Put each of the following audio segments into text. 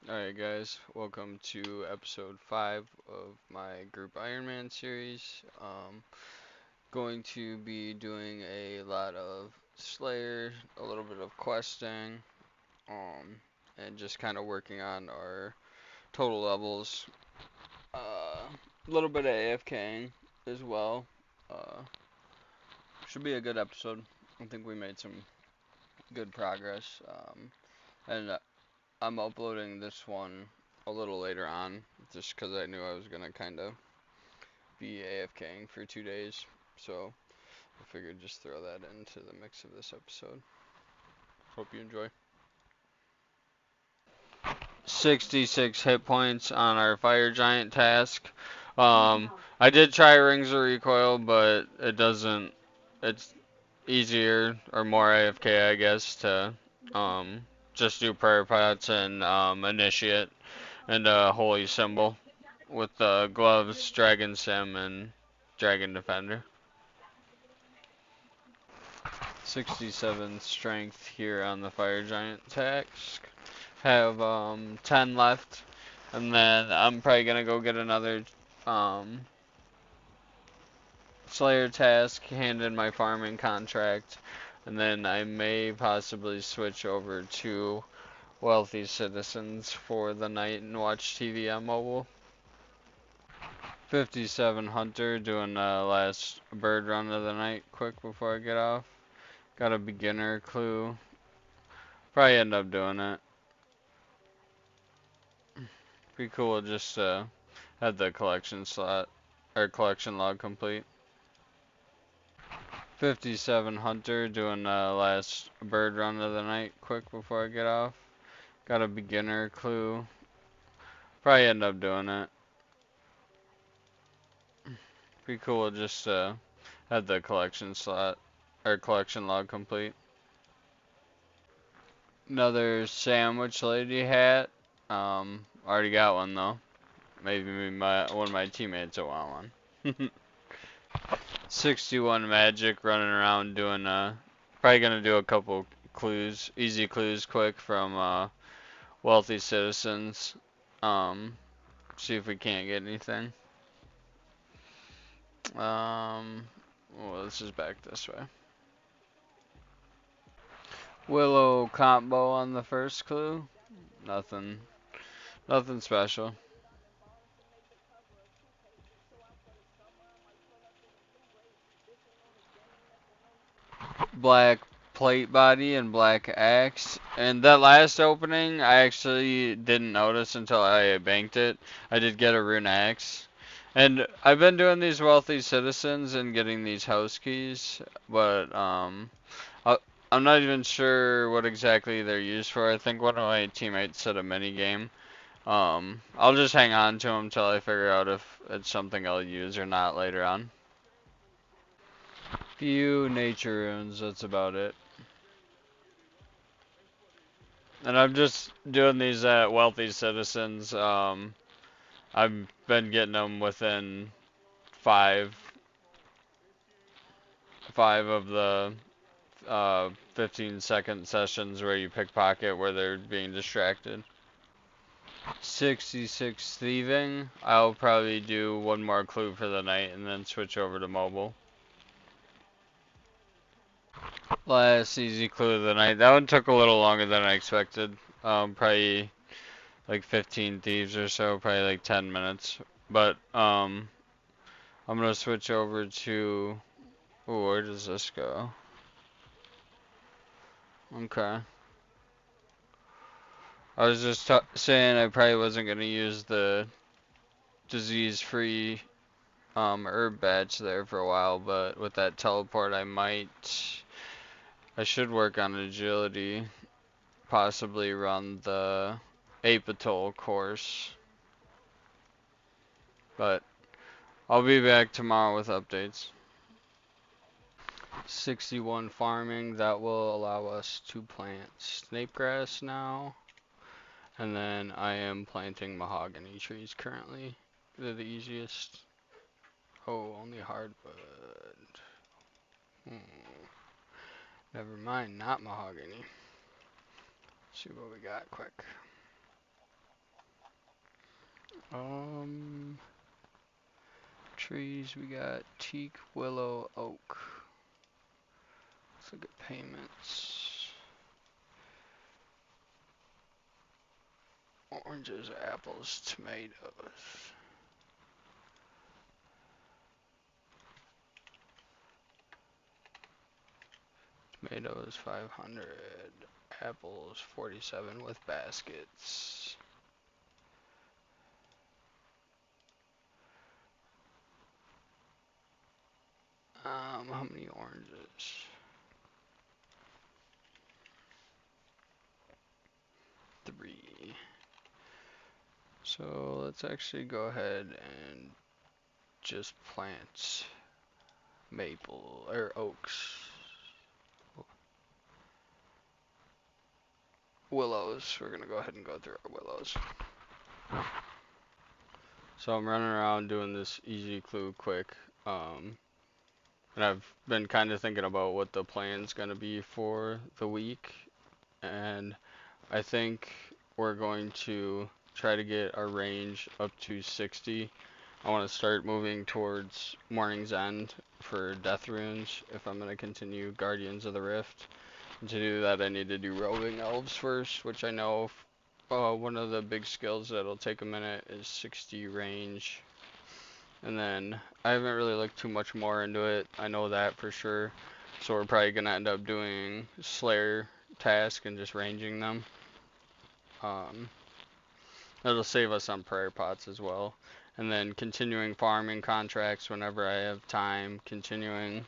Alright guys, welcome to episode 5 of my Group Ironman series. Going to be doing a lot of Slayer, a little bit of questing, um, and just kind of working on our total levels. A little bit of AFKing as well. Uh, should be a good episode. I think we made some good progress. And I'm uploading this one a little later on, just because I knew I was gonna kind of be AFKing for 2 days, so I figured just throw that into the mix of this episode. Hope you enjoy. 66 hit points on our fire giant task. I did try rings of recoil, but it doesn't. It's easier or more AFK, I guess, to just do prayer pots and initiate and holy symbol with gloves, dragon sim, and dragon defender. 67 strength here on the fire giant task. Have 10 left, and then I'm probably gonna go get another um, Slayer task, hand in my farming contract, and then I may possibly switch over to wealthy citizens for the night and watch TV on mobile. 57 hunter doing the last bird run of the night quick before I get off. Got a beginner clue. Probably end up doing it. Be cool just to have the collection slot or collection log complete. 57 hunter doing the last bird run of the night quick before I get off. Got a beginner clue. Probably end up doing it. Be cool just to have the collection slot or collection log complete. Another sandwich lady hat. Already got one though. Maybe one of my teammates will want one. 61 magic running around doing probably gonna do a couple clues, easy clues quick from wealthy citizens. Um See if we can't get anything. Well, this is back this way. Willow combo on the first clue. Nothing nothing special. Black plate body and black axe. And that last opening, I actually didn't notice until I banked it. I did get a rune axe. And I've been doing these wealthy citizens and getting these house keys, but I, I'm not even sure what exactly they're used for. I think one of my teammates said a mini game. I'll just hang on to them until I figure out if it's something I'll use or not later on. Few nature runes, that's about it. And I'm just doing these at wealthy citizens. I've been getting them within five, five of the 15-second sessions where you pickpocket where they're being distracted. 66 thieving. I'll probably do one more clue for the night and then switch over to mobile. Last easy clue of the night. That one took a little longer than I expected. Probably like 15 thieves or so, probably like 10 minutes. But I'm gonna switch over to. Ooh, where does this go? Okay. I was just saying I probably wasn't gonna use the disease-free herb badge there for a while, but with that teleport, I might. I should work on agility. Possibly run the Apatol course, but I'll be back tomorrow with updates. 61 farming, that will allow us to plant snape grass now. And then I am planting mahogany trees currently. They're the easiest. Oh, only hardwood. Hmm. Never mind, not mahogany. See what we got quick. Um, trees, we got teak, willow, oak. Let's look at payments. Oranges, apples, tomatoes. Tomatoes 500, apples 47 with baskets. How many oranges? 3. So let's actually go ahead and just plant maple or oaks. Willows. We're gonna go ahead and go through our willows. So I'm running around doing this easy clue quick. And I've been kind of thinking about what the plan's gonna be for the week, and I think we're going to try to get our range up to 60. I want to start moving towards Morning's End for Death Runes if I'm going to continue Guardians of the Rift. And to do that, I need to do Roving Elves first, which I know one of the big skills that'll take a minute is 60 range. And then I haven't really looked too much more into it. I know that for sure. So we're probably going to end up doing Slayer task and just ranging them. That'll save us on prayer pots as well. And then continuing farming contracts whenever I have time. Continuing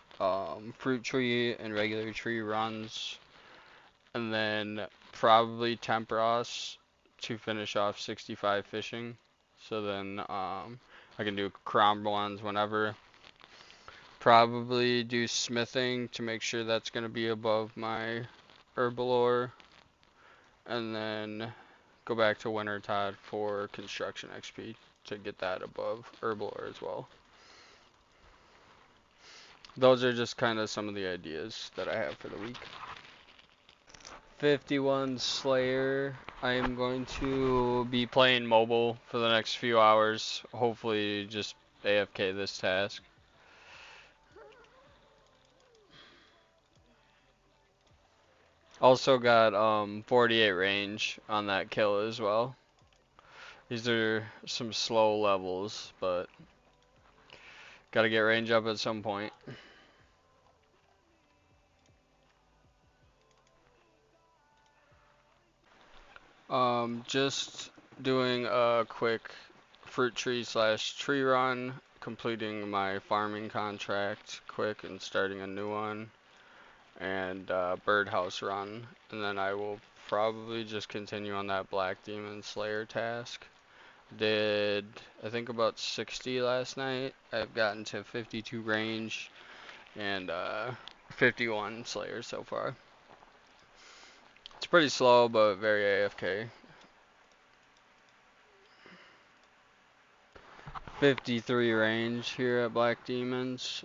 fruit tree and regular tree runs. And then probably Temperos to finish off 65 fishing. So then I can do crown ones whenever. Probably do smithing to make sure that's going to be above my herbalore. And then go back to Winter Todd for construction XP to get that above herbalore as well. Those are just kind of some of the ideas that I have for the week. 51 Slayer. I am going to be playing mobile for the next few hours. Hopefully just AFK this task. Also got 48 range on that kill as well. These are some slow levels, but gotta get range up at some point. Just doing a quick fruit tree / tree run, completing my farming contract quick and starting a new one, and birdhouse run, and then I will probably just continue on that Black Demon Slayer task. Did I think about 60 last night. I've gotten to 52 range and 51 Slayer so far. It's pretty slow but very AFK. 53 range here at Black Demons.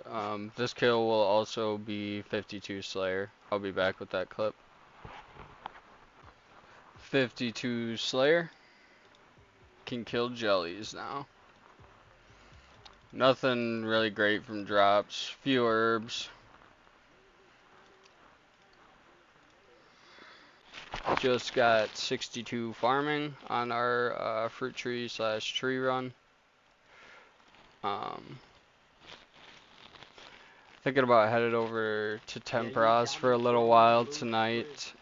This kill will also be 52 Slayer. I'll be back with that clip. 52 Slayer. Can kill jellies now. Nothing really great from drops. Few herbs. Just got 62 farming on our fruit tree / tree run. Thinking about headed over to Temperos for a little while tonight.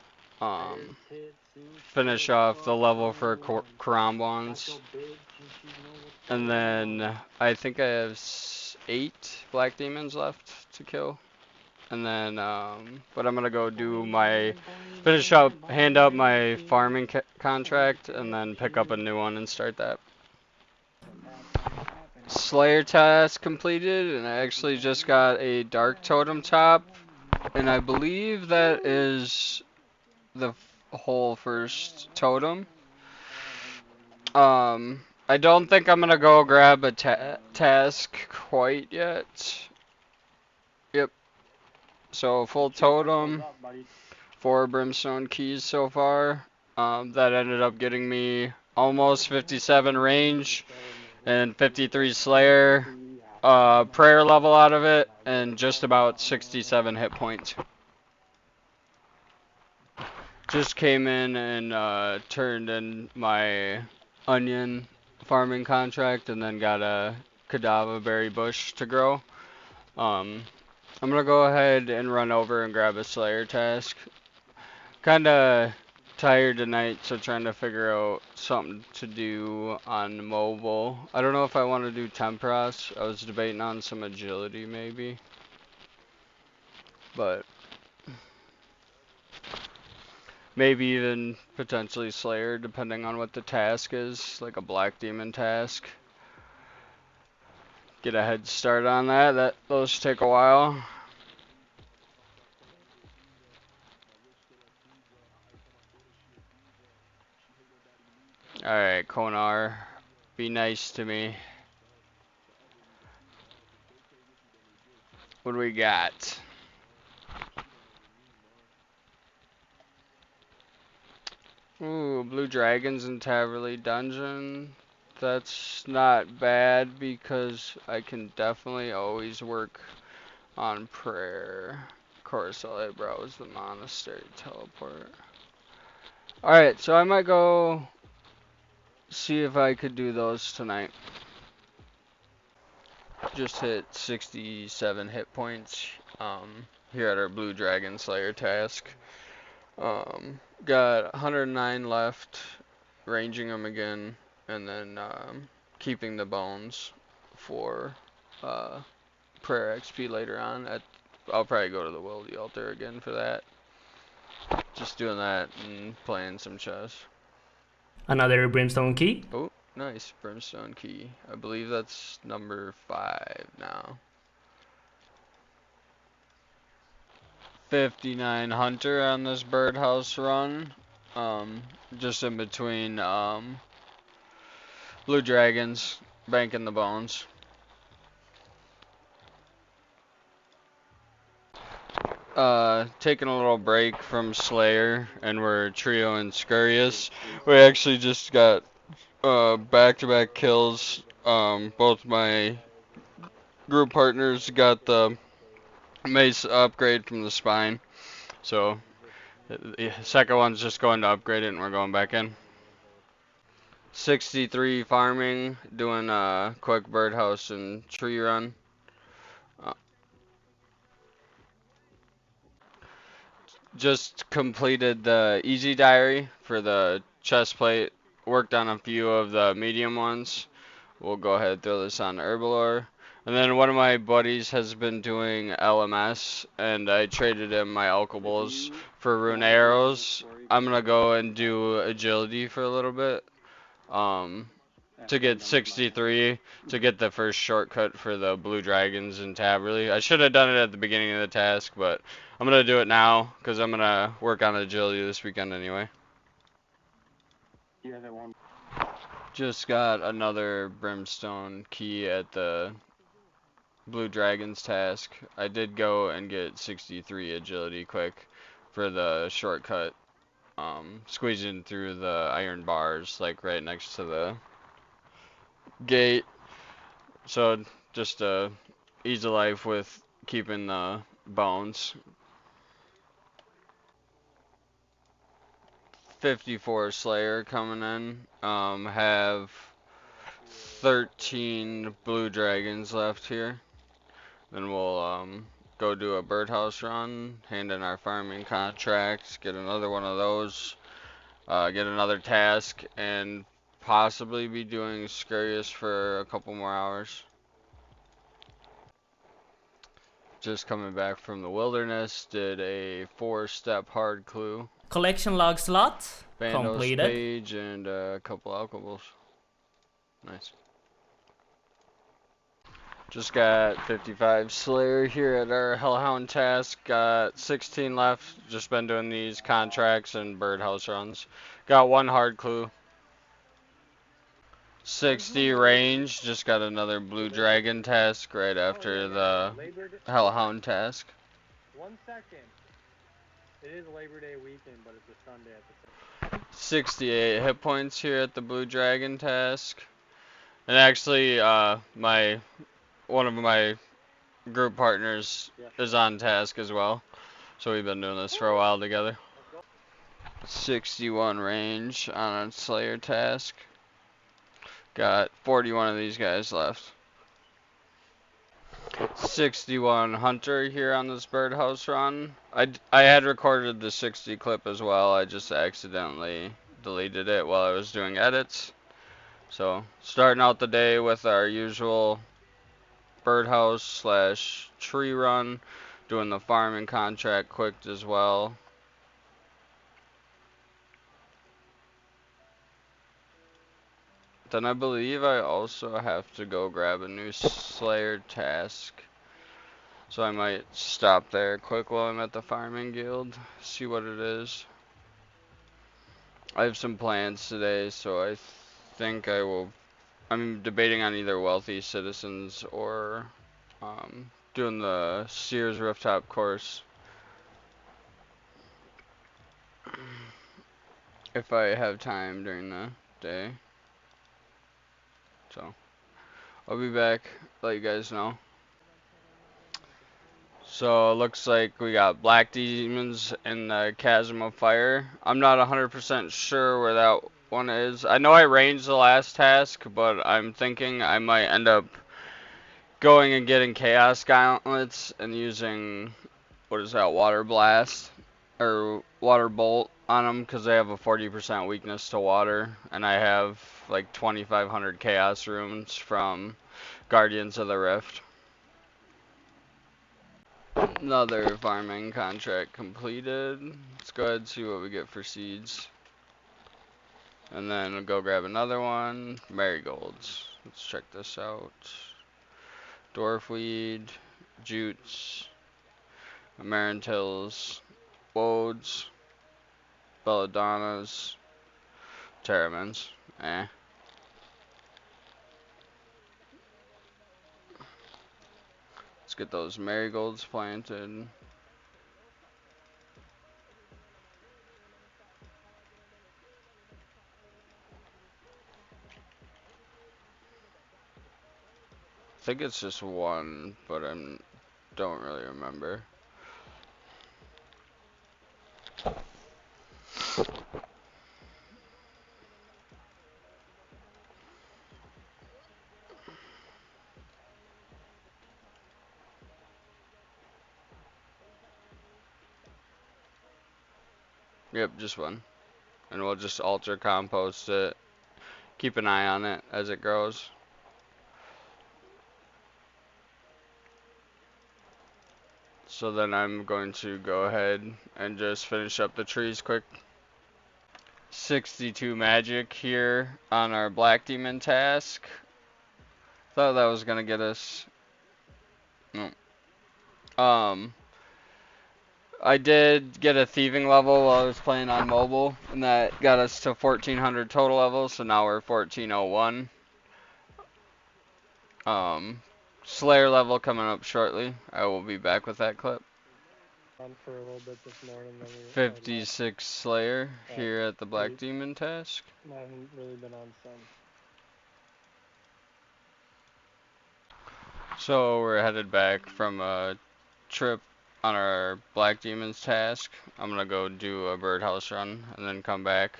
Finish off the level for Karambons. And then I think I have 8 Black Demons left to kill. And then, but I'm gonna go do hand up my farming contract, and then pick up a new one and start that. Slayer task completed, and I actually just got a Dark Totem top, and I believe that is the whole first totem. I don't think I'm gonna go grab a task quite yet. Yep. So full totem, 4 brimstone keys so far. That ended up getting me almost 57 range, and 53 Slayer, prayer level out of it, and just about 67 hit points. Just came in and turned in my onion farming contract, and then got a Kadava berry bush to grow. I'm gonna go ahead and run over and grab a Slayer task. Kinda tired tonight, so trying to figure out something to do on mobile. I don't know if I want to do Tempras. I was debating on some agility maybe, but maybe even potentially Slayer depending on what the task is, like a Black Demon task. Get a head start on that. Those take a while. Alright, Konar, be nice to me. What do we got? Ooh, Blue Dragons in Taverley Dungeon. That's not bad because I can definitely always work on prayer. Of course, I'll browse the monastery teleport. Alright, so I might go see if I could do those tonight. Just hit 67 hit points here at our Blue Dragon Slayer task. Got 109 left, ranging them again, and then keeping the bones for prayer XP later on. I'll probably go to the Wildy Altar again for that. Just doing that and playing some chess. Another Brimstone key. Oh, nice. Brimstone key. I believe that's number 5 now. 59 Hunter on this birdhouse run. Just in between Blue Dragons, banking the bones. Taking a little break from Slayer, and we're trio and Scurious. We actually just got back-to-back kills. Both my group partners got the mace upgrade from the spine, so the second one's just going to upgrade it, and we're going back in. 63 farming, doing a quick birdhouse and tree run. Just completed the easy diary for the chest plate. Worked on a few of the medium ones. We'll go ahead and throw this on Herbalore. And then one of my buddies has been doing LMS, and I traded him my alkables for rune arrows. I'm gonna go and do agility for a little bit. To get 63 to get the first shortcut for the Blue Dragons in Taverley. I should have done it at the beginning of the task, but I'm going to do it now because I'm going to work on agility this weekend anyway. Just got another Brimstone key at the Blue Dragons task. I did go and get 63 agility quick for the shortcut. Squeezing through the iron bars, like right next to the gate. So just ease of life with keeping the bones. 54 Slayer coming in. Have 13 Blue Dragons left here. Then we'll go do a birdhouse run, hand in our farming contracts, get another one of those, get another task, and possibly be doing Scurious for a couple more hours. Just coming back from the wilderness, did a 4-step hard clue. Collection log slot Bandos completed. page and a couple alcohols. Nice. Just got 55 Slayer here at our Hellhound task. Got 16 left. Just been doing these contracts and birdhouse runs. Got one hard clue. 60 range. Just got another Blue Dragon task right after the Hellhound task. 1 second. It is Labor Day weekend, but it's a Sunday at the same time. 68 hit points here at the Blue Dragon task. And actually, one of my group partners is on task as well. So we've been doing this for a while together. 61 range on a Slayer task. Got 41 of these guys left. 61 Hunter here on this birdhouse run. I had recorded the 60 clip as well. I just accidentally deleted it while I was doing edits. So starting out the day with our usual birdhouse slash tree run. Doing the farming contract quick as well. Then I believe I also have to go grab a new Slayer task. So I might stop there quick while I'm at the farming guild, see what it is. I have some plans today, so I think I'm debating on either wealthy citizens or doing the Sears rooftop course. If I have time during the day. So I'll be back, let you guys know. So it looks like we got black demons in the chasm of fire. I'm not 100% sure where that one is. I know I ranged the last task, but I'm thinking I might end up going and getting chaos gauntlets and using, what is that, water blast or water bolt on them because they have a 40% weakness to water, and I have like 2,500 chaos runes from Guardians of the Rift. Another farming contract completed. Let's go ahead and see what we get for seeds. And then we'll go grab another one. Marigolds. Let's check this out. Dwarfweed, jutes, amarantils, woads, belladonnas, terramins. Eh. Let's get those marigolds planted. I think it's just one, but I don't really remember. Yep, just one. And we'll just alter compost it. Keep an eye on it as it grows. So then I'm going to go ahead and just finish up the trees quick. 62 magic here on our black demon task. Thought that was gonna get us. No. I did get a thieving level while I was playing on mobile, and that got us to 1400 total levels. So now we're 1401. Slayer level coming up shortly. I will be back with that clip. 56 Slayer here at the Black Demon task. So we're headed back from a trip on our Black Demons task. I'm gonna go do a birdhouse run and then come back.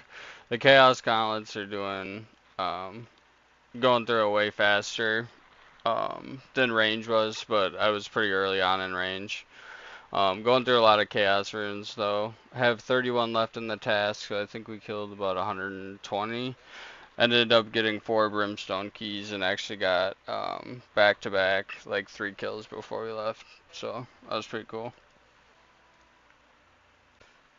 The Chaos Gauntlets are going through it way faster than range was, but I was pretty early on in range. Going through a lot of chaos runes though. I have 31 left in the task, so I think we killed about 120. Ended up getting 4 brimstone keys and actually got back to back like 3 kills before we left. So that was pretty cool.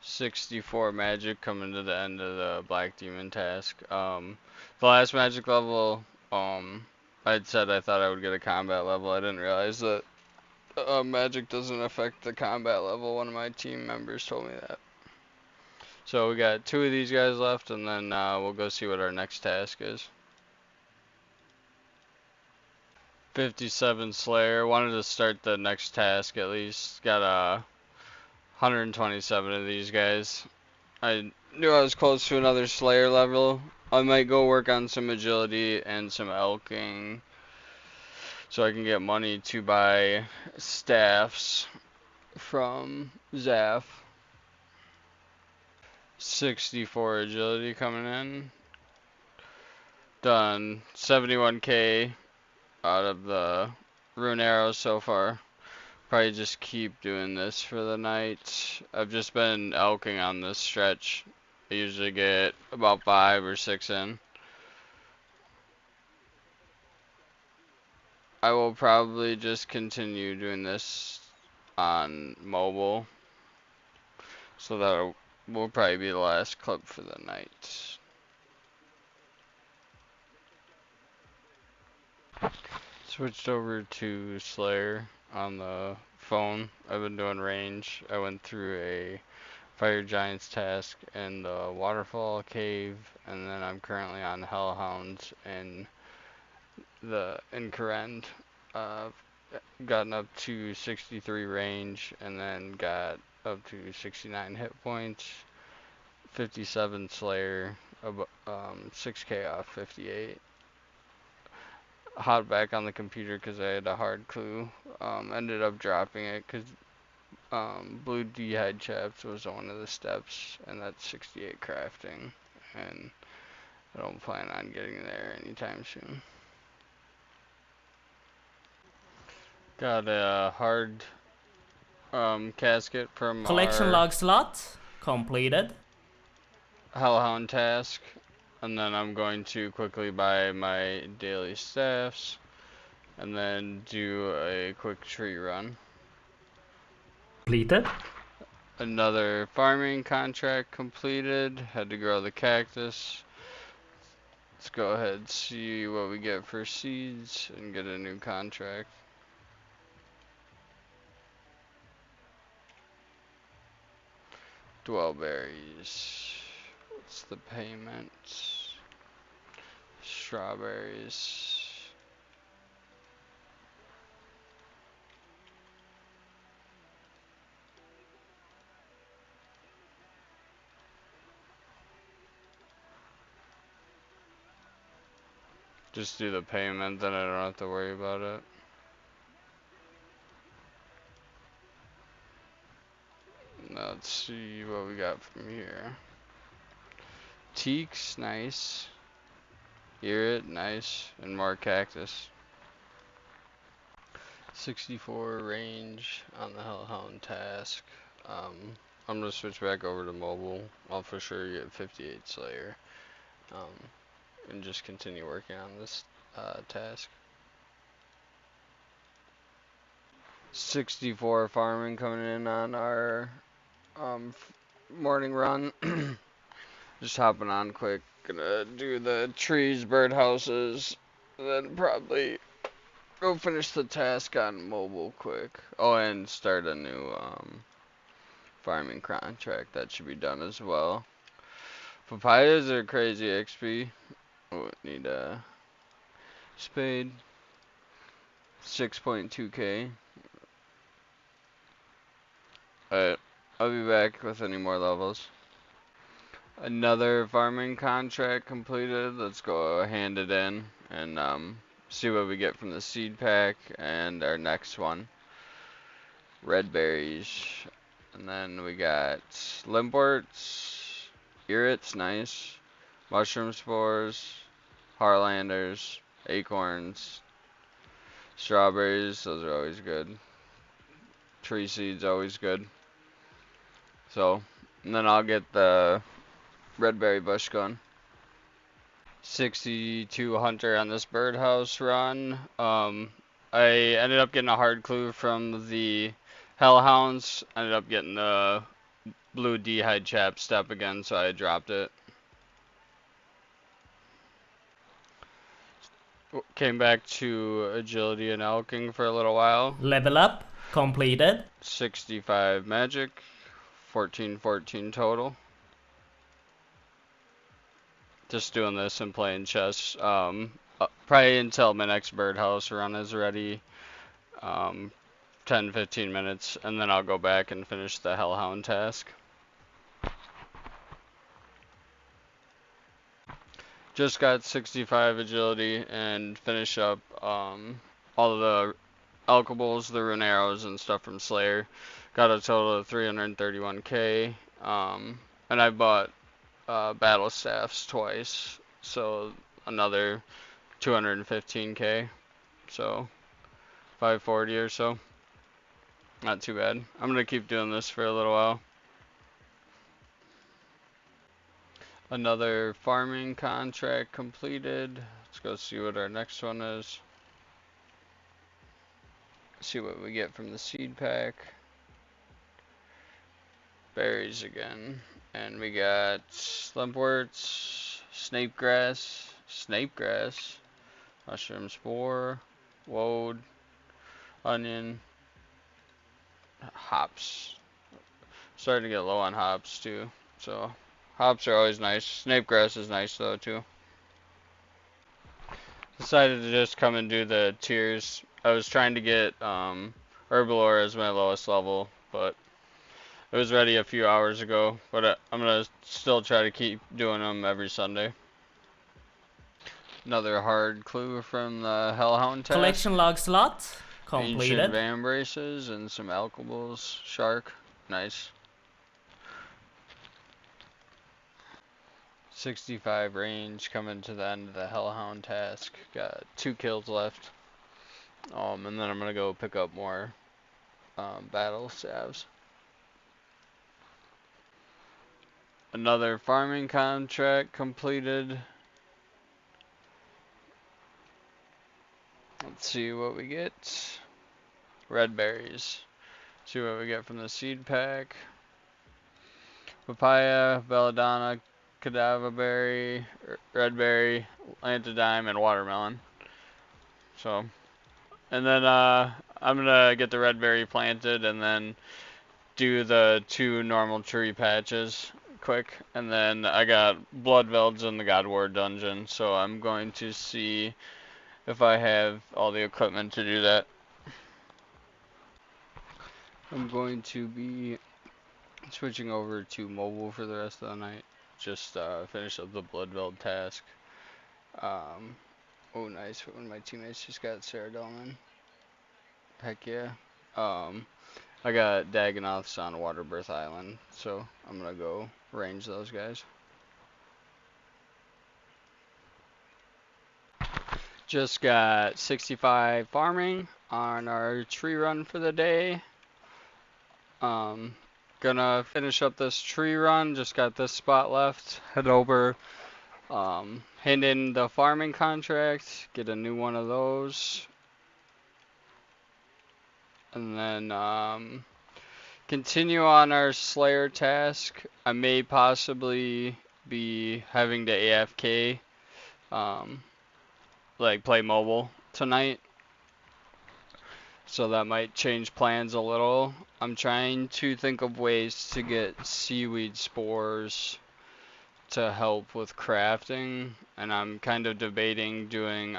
64 magic coming to the end of the black demon task. The last magic level, I'd said I thought I would get a combat level. I didn't realize that magic doesn't affect the combat level. One of my team members told me that. So we got 2 of these guys left, and then we'll go see what our next task is. 57 Slayer. Wanted to start the next task at least. Got 127 of these guys. I knew I was close to another Slayer level. I might go work on some agility and some elking so I can get money to buy staffs from Zaf. 64 agility coming in. Done 71k out of the rune arrows so far. Probably just keep doing this for the night. I've just been elking on this stretch. I usually get about 5 or 6 in. I will probably just continue doing this on mobile. So that will probably be the last clip for the night. Switched over to Slayer on the phone. I've been doing range. I went through a Fire Giants task in the Waterfall Cave, and then I'm currently on Hellhounds in Incarend. Gotten up to 63 range, and then got up to 69 hit points, 57 Slayer, 6k off 58. Hopped back on the computer because I had a hard clue. Ended up dropping it because Blue D'hide Chaps was one of the steps, and that's 68 crafting, and I don't plan on getting there anytime soon. Got a hard casket from Collection our log slot completed. Hellhound task, and then I'm going to quickly buy my daily staffs, and then do a quick tree run. Completed. Another farming contract completed. Had to grow the cactus. Let's go ahead and see what we get for seeds and get a new contract. Dwellberries. What's the payment? Strawberries. Just do the payment, then I don't have to worry about it. Now let's see what we got from here. Teaks, nice. Ear nice. And more cactus. 64 range on the Hellhound task. I'm gonna switch back over to mobile. I'll for sure get 58 Slayer. And just continue working on this task. 64 farming coming in on our morning run. Just hopping on quick. Gonna do the trees, birdhouses, then probably go finish the task on mobile quick. Oh, and start a new farming contract. That should be done as well. Papayas are crazy XP. Oh, need a spade. 6.2k. Alright, I'll be back with any more levels. Another farming contract completed. Let's go hand it in and see what we get from the seed pack and our next one. Red berries. And then we got limports, irrits, nice. Mushroom spores, harlanders, acorns, strawberries, those are always good. Tree seeds, always good. So, and then I'll get the red berry bush gun. 62 hunter on this birdhouse run. I ended up getting a hard clue from the hellhounds. Ended up getting the blue D'hide chap step again, so I dropped it. Came back to agility and elking for a little while. Level up completed. 65 magic, 14 total. Just doing this and playing chess. Probably until my next birdhouse run is ready. 10-15 minutes, and then I'll go back and finish the hellhound task. Just got 65 agility and finish up all of the alchables, the rune arrows, and stuff from Slayer. Got a total of 331k. And I bought battle staffs twice, so another 215k. So 540 or so. Not too bad. I'm gonna keep doing this for a little while. Another farming contract completed. Let's go see what our next one is. See what we get from the seed pack. Berries again. And we got slumpworts, snapegrass, mushroom spore, woad, onion, hops. Starting to get low on hops too. So hops are always nice. Snapegrass is nice though too. Decided to just come and do the tiers. I was trying to get Herbalore as my lowest level, but it was ready a few hours ago. But I'm gonna still try to keep doing them every Sunday. Another hard clue from the Hellhound task. Collection log slot Ancient completed. Vambraces and some Alchables. Shark. Nice. 65 range coming to the end of the Hellhound task. Got 2 kills left. And then I'm gonna go pick up more battle salves. Another farming contract completed. Let's see what we get. Red berries. See what we get from the seed pack. Papaya, belladonna, cadaver berry, red berry, lantadime, and watermelon. So, and then I'm gonna get the red berry planted and then do the 2 normal tree patches quick. And then I got blood velds in the God War dungeon, so I'm going to see if I have all the equipment to do that. I'm going to be switching over to mobile for the rest of the night. Just finish up the Bloodveld task. Oh, nice. One of my teammates just got Ceradonin. Heck yeah. I got Dagonoths on Waterbirth Island, so I'm gonna go range those guys. Just got 65 farming on our tree run for the day. Gonna finish up this tree run. Just got this spot left. Head over, hand in the farming contract, get a new one of those, and then continue on our Slayer task. I may possibly be having to AFK, like play mobile tonight. So that might change plans a little. I'm trying to think of ways to get seaweed spores to help with crafting, and I'm kind of debating doing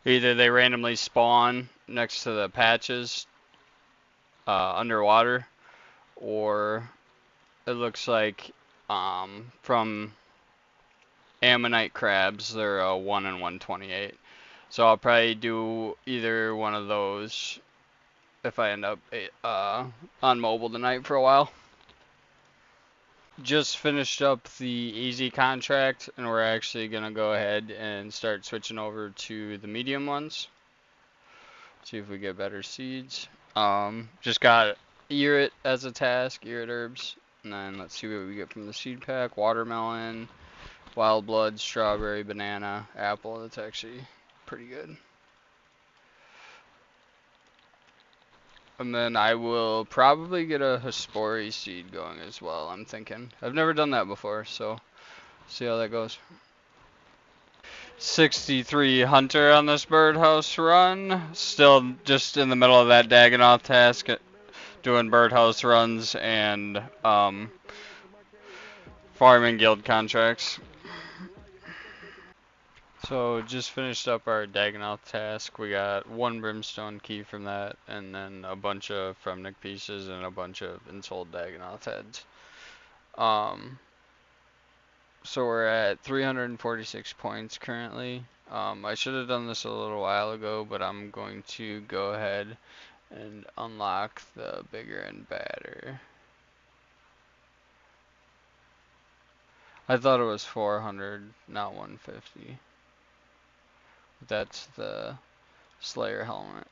either they randomly spawn next to the patches underwater, or it looks like from ammonite crabs they're 1 in 128. So I'll probably do either one of those if I end up on mobile tonight for a while. Just finished up the easy contract, and we're actually gonna go ahead and start switching over to the medium ones. See if we get better seeds. Just got Erit as a task, Erit herbs, and then let's see what we get from the seed pack. Watermelon, wild blood, strawberry, banana, apple. That's actually pretty good. And then I will probably get a Hespori seed going as well, I'm thinking. I've never done that before, so see how that goes. 63 hunter on this birdhouse run. Still just in the middle of that Dagonoth task, doing birdhouse runs and farming guild contracts. So just finished up our Dagonoth task. We got 1 brimstone key from that, and then a bunch of Fremnik pieces and a bunch of ensouled Dagonoth heads. So we're at 346 points currently. I should have done this a little while ago, but I'm going to go ahead and unlock the bigger and badder. I thought it was 400, not 150. That's the Slayer helmet.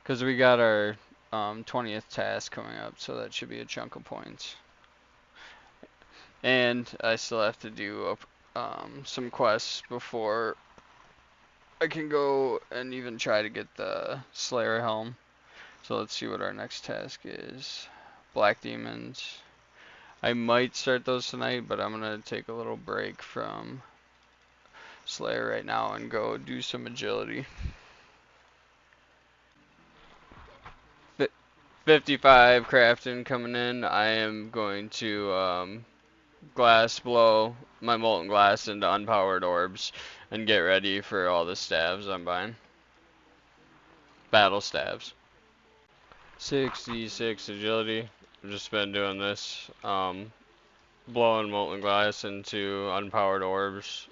Because we got our 20th task coming up, so that should be a chunk of points. And I still have to do some quests before I can go and even try to get the Slayer helm. So let's see what our next task is. Black Demons. I might start those tonight, but I'm going to take a little break from Slayer right now and go do some agility. 55 crafting coming in. I am going to glass blow my molten glass into unpowered orbs and get ready for all the staves I'm buying. Battle staves. 66 agility. I've just been doing this. Blowing molten glass into unpowered orbs.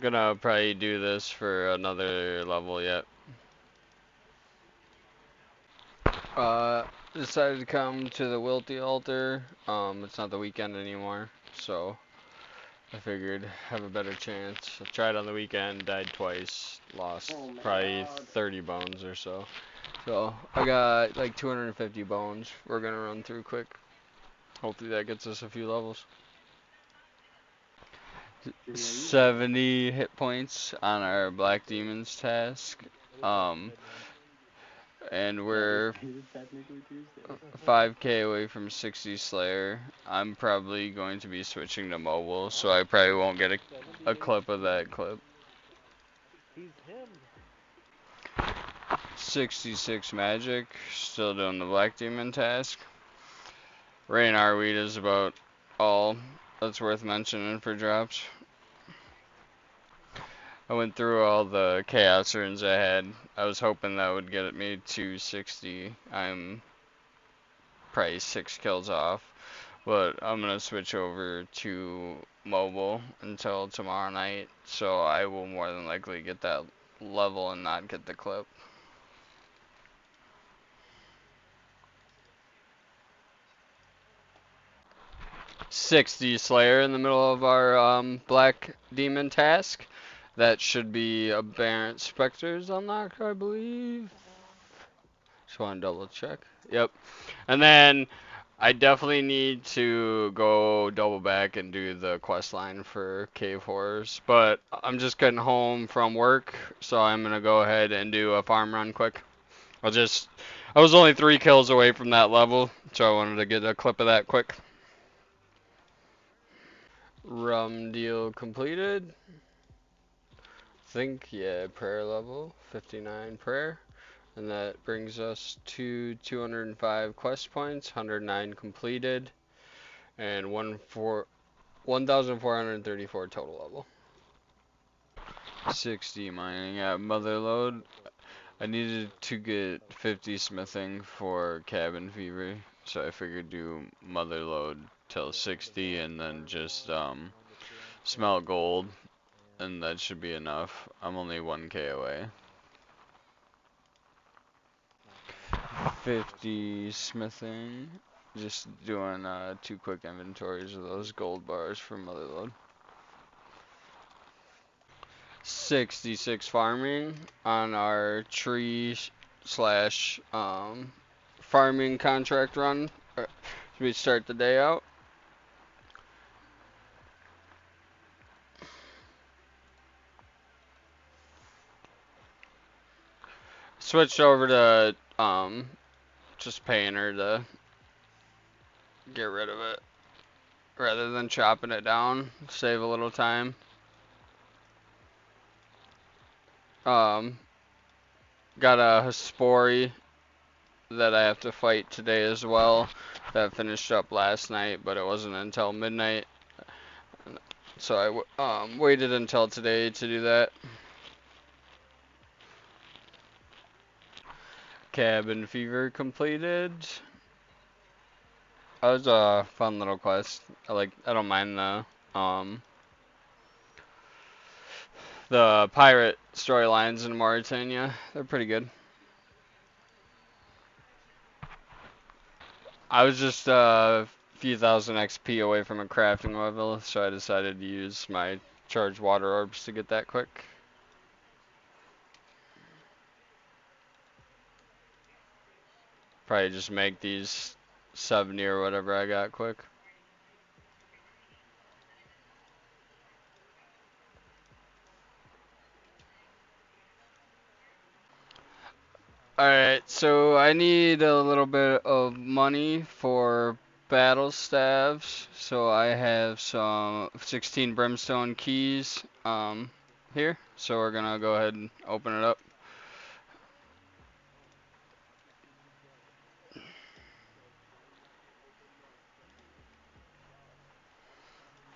Gonna probably do this for another level yet. Uh, Decided to come to the Wilty altar. It's not the weekend anymore, so I figured have a better chance. I tried on the weekend, died twice, lost probably 30 bones or so. So I got like 250 bones. We're gonna run through quick. Hopefully that gets us a few levels. 70 hit points on our Black Demons task. Um, and we're 5k away from 60 Slayer. I'm probably going to be switching to mobile, so I probably won't get a clip of that clip. 66 magic, still doing the Black Demon task. Rain Arweed is about all that's worth mentioning for drops. I went through all the chaos runes I had. I was hoping that would get me to 60. I'm probably 6 kills off, but I'm gonna switch over to mobile until tomorrow night, so I will more than likely get that level and not get the clip. 60 Slayer in the middle of our Black Demon task. That should be Aberrant Specters unlocked, I believe. Just want to double check. Yep. And then I definitely need to go double back and do the quest line for Cave Horrors. But I'm just getting home from work, so I'm going to go ahead and do a farm run quick. I was only 3 kills away from that level, so I wanted to get a clip of that quick. Rum deal completed. Think, yeah, prayer level, 59 prayer. And that brings us to 205 quest points, 109 completed, and 1,434 total level. 60 mining at Motherlode. I needed to get 50 smithing for cabin fever, so I figured do Motherlode till 60 and then just smelt gold, and that should be enough. I'm only 1k away. 50 smithing. Just doing 2 quick inventories of those gold bars for Motherlode. 66 farming on our tree slash farming contract run. Should we start the day out? Switched over to just paying her to get rid of it rather than chopping it down. Save a little time. Um, got a Hespori that I have to fight today as well. That finished up last night, but it wasn't until midnight. So I waited until today to do that. Cabin fever completed. That was a fun little quest. I don't mind um the pirate storylines in Mauritania. They're pretty good. I was just a few thousand XP away from a crafting level, so I decided to use my charged water orbs to get that quick. Probably just make these 70 or whatever I got quick. Alright, so I need a little bit of money for battle staves. So I have some 16 brimstone keys here. So we're gonna go ahead and open it up.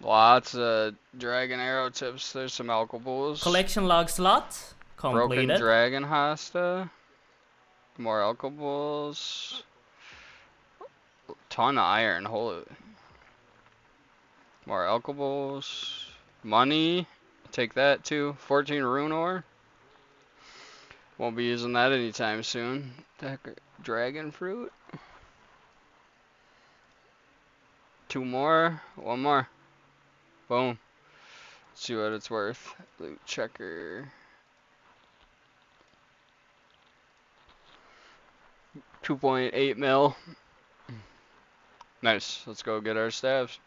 Lots of dragon arrow tips. There's some alkables. Collection log slot Broken completed. dragon hosta. More alkables. Ton of iron. Holy. More alkables. Money. Take that too. 14 rune ore. Won't be using that anytime soon. Dragon fruit. Two more. One more. Boom. Let's see what it's worth. Loot checker. 2.8 mil. Nice. Let's go get our staves.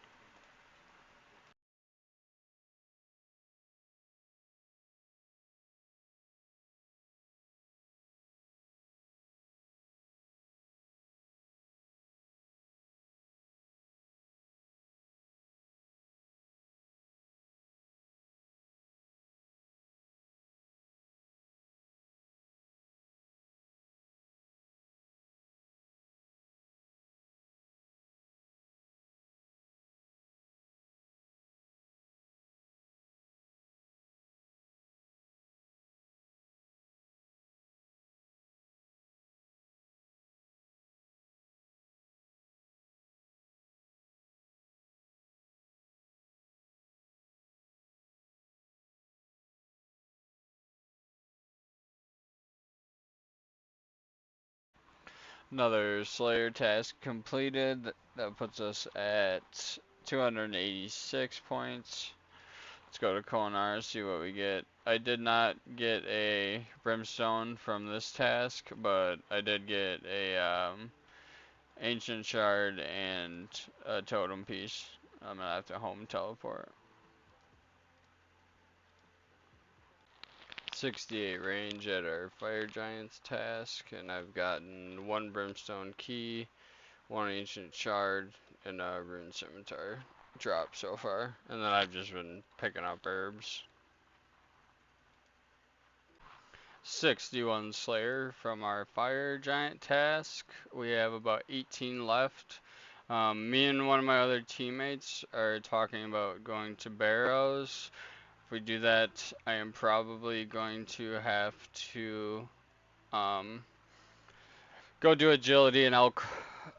Another Slayer task completed. That puts us at 286 points. Let's go to Konar, see what we get. I did not get a brimstone from this task, but I did get a ancient shard and a totem piece. I'm gonna have to home teleport. 68 range at our fire giants task, and I've gotten one brimstone key, one ancient shard, and a rune scimitar drop so far. And then I've just been picking up herbs. 61 Slayer from our fire giant task. We have about 18 left. Me and one of my other teammates are talking about going to Barrows. If we do that, I am probably going to have to um, go do agility and elk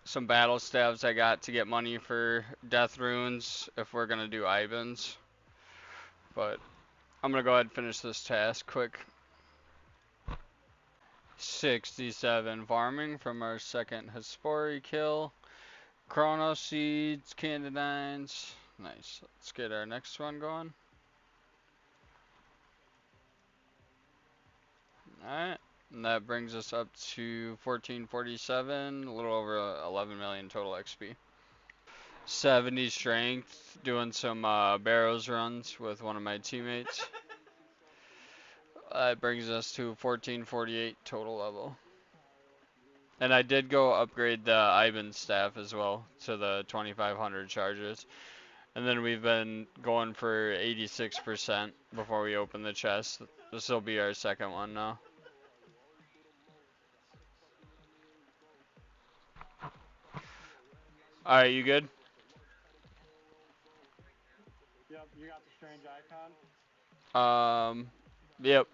some battle stabs I got to get money for death runes if we're gonna do Ibans. But I'm gonna go ahead and finish this task quick. 67 farming from our second Hespori kill. Chrono seeds, candidines. Nice. Let's get our next one going. Alright. And that brings us up to 1447, a little over 11 million total XP. 70 strength, doing some barrows runs with one of my teammates. That brings us to 1448 total level. And I did go upgrade the Ivan staff as well to the 2500 charges. And then we've been going for 86% before we open the chest. This will be our second one now. Alright, you good? Um, yep.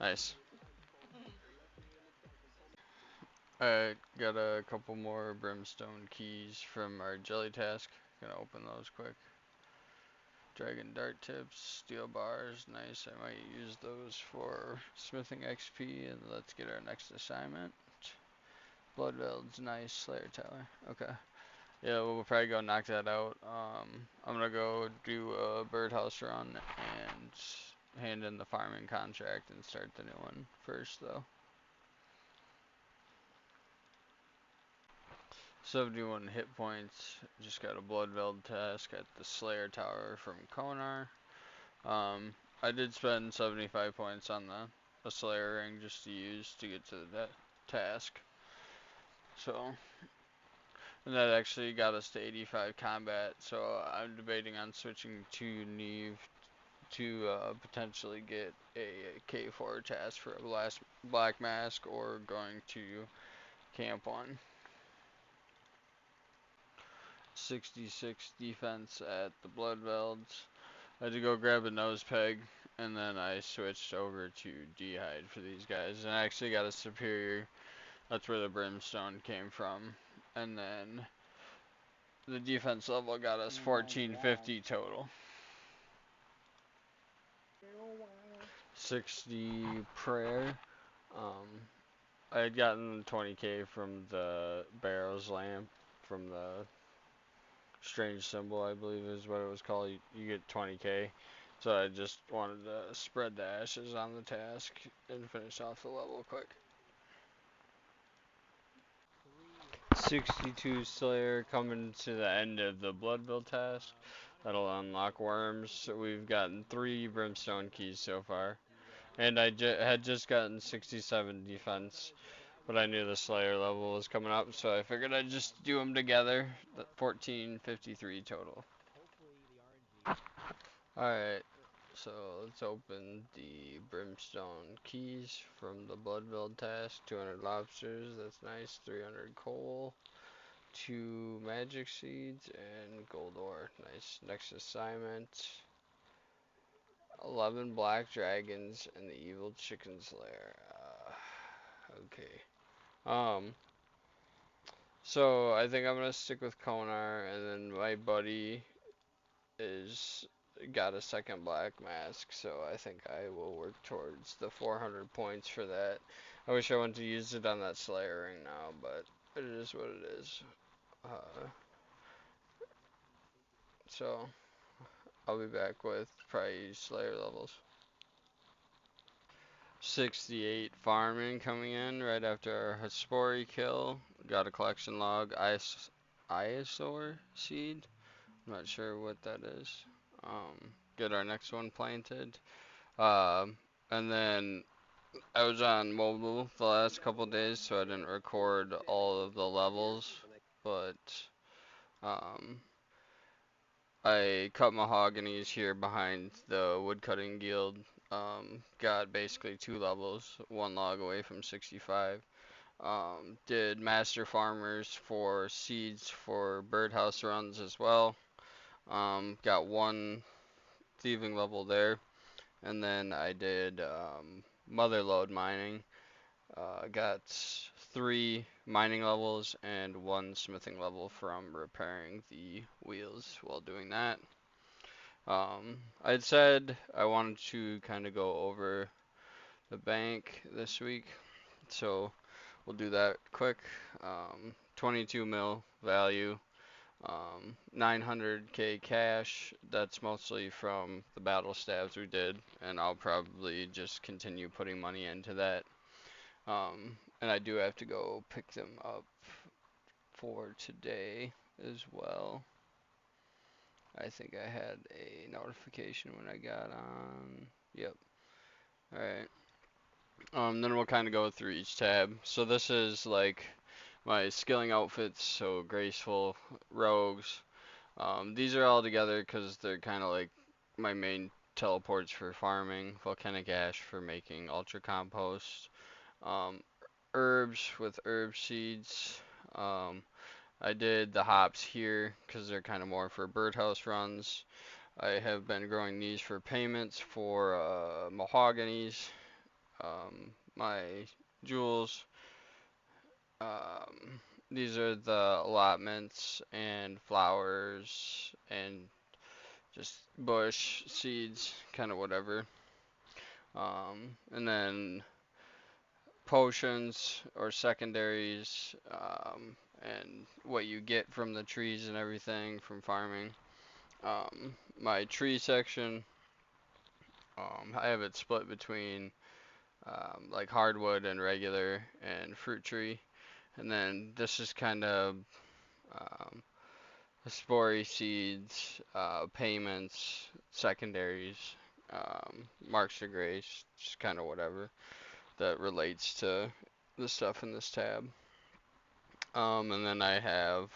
Nice. I got a couple more brimstone keys from our jelly task. Gonna open those quick. Dragon dart tips, steel bars, nice. I might use those for smithing XP. And let's get our next assignment. Blood Veld's nice. Slayer Tower. Okay. Yeah, we'll probably go knock that out. I'm gonna go do a birdhouse run and hand in the farming contract and start the new one first, though. 71 hit points. Just got a Bloodveld task at the Slayer Tower from Konar. I did spend 75 points on the Slayer ring just to use to get to the task. So, and that actually got us to 85 combat. So I'm debating on switching to Neve to potentially get a K4 task for a last Black Mask or going to Camp 1. 66 defense at the Bloodvelds. I had to go grab a nose peg, and then I switched over to D'hide for these guys, and I actually got a superior. That's where the brimstone came from, and then the defense level got us 1450 total. 60 prayer. Um, I had gotten 20k from the Barrow's lamp from the strange symbol, I believe is what it was called. You get 20k. So I just wanted to spread the ashes on the task and finish off the level quick. 62 Slayer coming to the end of the Bloodville task. That'll unlock worms. So we've gotten 3 Brimstone keys so far. And I had just gotten 67 defense. But I knew the Slayer level was coming up, so I figured I'd just do them together. 1453 total. Alright, so let's open the Brimstone keys from the Bloodveld task. 200 lobsters, that's nice. 300 coal. 2 magic seeds and gold ore. Nice. Next assignment. 11 black dragons and the evil chicken slayer. Okay. Um, so I think I'm gonna stick with Konar, and then my buddy is got a second black mask, so I think I will work towards the 400 points for that. I wish I wanted to use it on that Slayer ring now, but it is what it is. So I'll be back with probably Slayer levels. 68 farming coming in right after our Hespori kill. Got a collection log, Isosaur seed. I'm not sure what that is. Get our next one planted. And then I was on mobile the last couple days, so I didn't record all of the levels. But um, I cut mahoganies here behind the woodcutting guild. Got basically 2 levels, 1 log away from 65. Did master farmers for seeds for birdhouse runs as well. Got 1 thieving level there. And then I did mother lode mining. Got 3 mining levels and 1 smithing level from repairing the wheels while doing that. I'd said I wanted to kind of go over the bank this week, so we'll do that quick. 22 mil value, 900k cash. That's mostly from the battle stabs we did, and I'll probably just continue putting money into that. And I do have to go pick them up for today as well. I think I had a notification when I got on. Yep. Alright. Then we'll kind of go through each tab. So this is like my skilling outfits, so graceful, rogues. These are all together because they're kind of like my main teleports for farming, volcanic ash for making ultra compost, um, herbs with herb seeds. I did the hops here because they're kind of more for birdhouse runs. I have been growing these for payments for mahoganies, my jewels, These are the allotments and flowers and just bush seeds, kind of whatever. And then potions or secondaries, and what you get from the trees and everything from farming. My tree section, I have it split between like hardwood and regular and fruit tree. And then this is kind of um, spory seeds, payments, secondaries, marks of grace, just kind of whatever that relates to the stuff in this tab. And then I have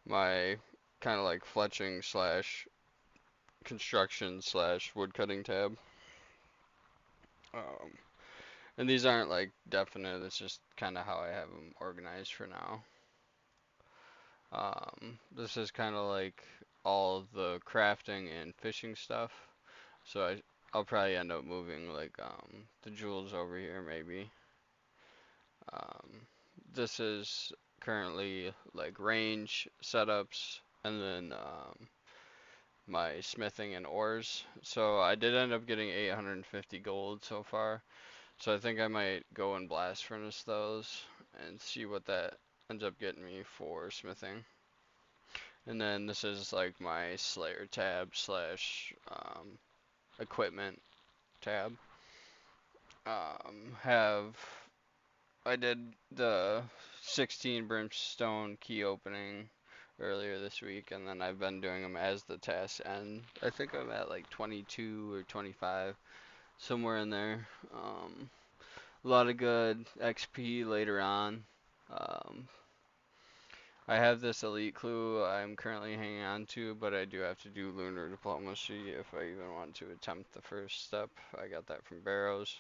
my kind of like fletching slash construction slash woodcutting tab. Um, and these aren't like definite, it's just kind of how I have them organized for now. This is kind of like all of the crafting and fishing stuff. So I'll probably end up moving like the jewels over here maybe. Um, this is currently like range setups and then my smithing and ores. So I did end up getting 850 gold so far. So I think I might go and blast furnace those and see what that ends up getting me for smithing. And then this is like my Slayer tab slash equipment tab. Have I did the 16 brimstone key opening earlier this week, and then I've been doing them as the task, and I think I'm at like 22 or 25, somewhere in there. A lot of good XP later on. Um, I have this elite clue I'm currently hanging on to, but I do have to do lunar diplomacy if I even want to attempt the first step. I got that from Barrows.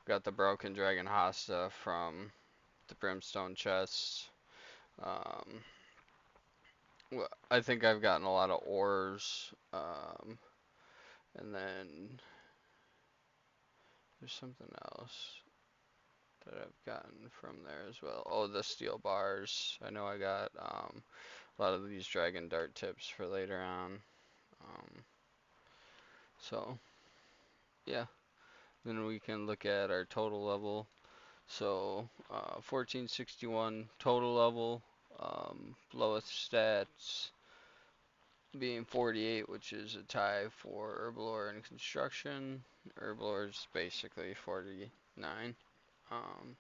Got the broken dragon Hasta from the brimstone chests. Um, I think I've gotten a lot of ores. And then there's something else that I've gotten from there as well. Oh, the steel bars. I know I got a lot of these dragon dart tips for later on. Um, so yeah, then we can look at our total level. So 1461 total level. Lowest stats being 48, which is a tie for Herblore and construction. Herblore is basically 49. Um,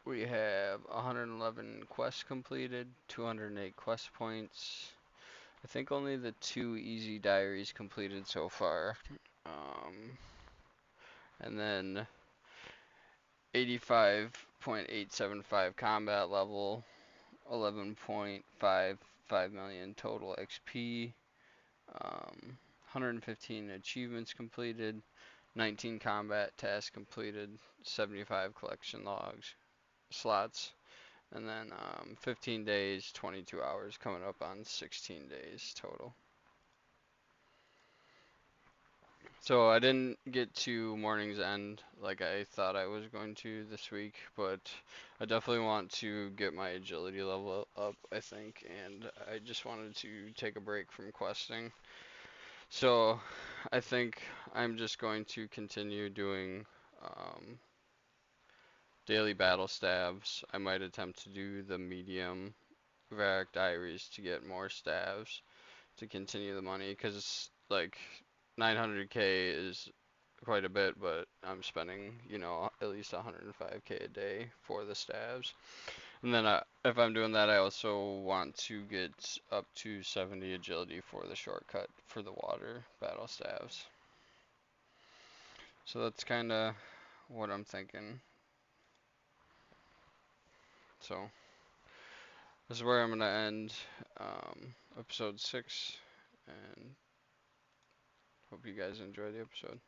we have 111 quests completed, 208 quest points. I think only the 2 easy diaries completed so far. Um, and then 85.875 combat level, 11.55 million total XP, 115 achievements completed, 19 combat tasks completed, 75 collection logs slots, and then 15 days, 22 hours, coming up on 16 days total. So I didn't get to morning's end like I thought I was going to this week, but I definitely want to get my agility level up, I think, and I just wanted to take a break from questing. So I think I'm just going to continue doing um, daily battle stabs. I might attempt to do the medium Varric diaries to get more stabs to continue the money because like 900k is quite a bit, but I'm spending, at least 105k a day for the stabs. And then if I'm doing that, I also want to get up to 70 agility for the shortcut for the water battle stabs. So that's kind of what I'm thinking. So this is where I'm gonna end episode 6, and hope you guys enjoy the episode.